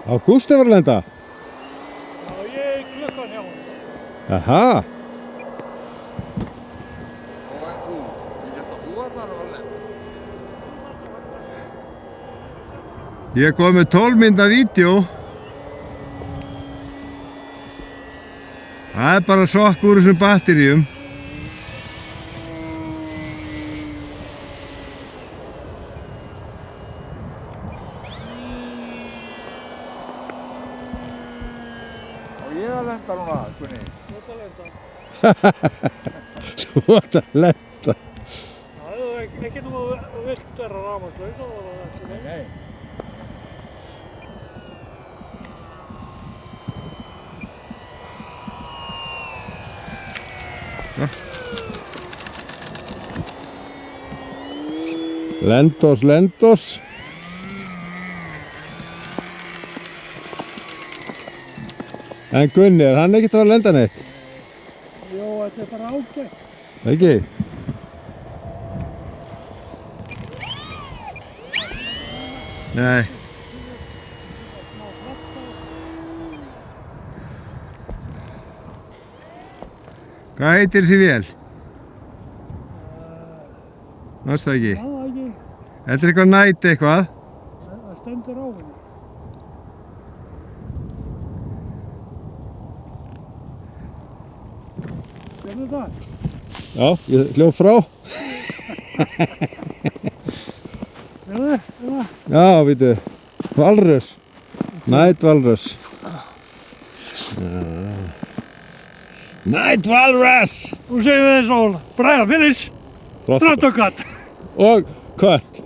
Ágúst var að lenda? Já, ég klukkan hjá hann. Aha. Og en þú, ég held að þú var þar að lenda. Ég kom með 12 mínútna vídeó. Það er bara sokk úr þessum batteríum. Og ég að lenda núna, Gunni. Þú ert að lenda. Þú ert að lenda. Það er ekki nú vilt vera rafmagnslaus, þá var það ekki neitt. Nei. Lendos, lendos. En Gunni, er hann ekkert að fara að lenda neitt? Jó, þetta er bara ágætt. Ekki? Nei. Hvað heitir þessi vél? Mást það ekki? Já, það ekki. Þetta er eitthvað næt eitthvað. Það stendur á henni. Sérðu það? Já, ég hljóf frá. Sérðu það? Já, vítu. Valröss. Næt valröss. Næt valröss! Þú segir við þessu Brian Willis, Flott. Strandökkat. Og kött.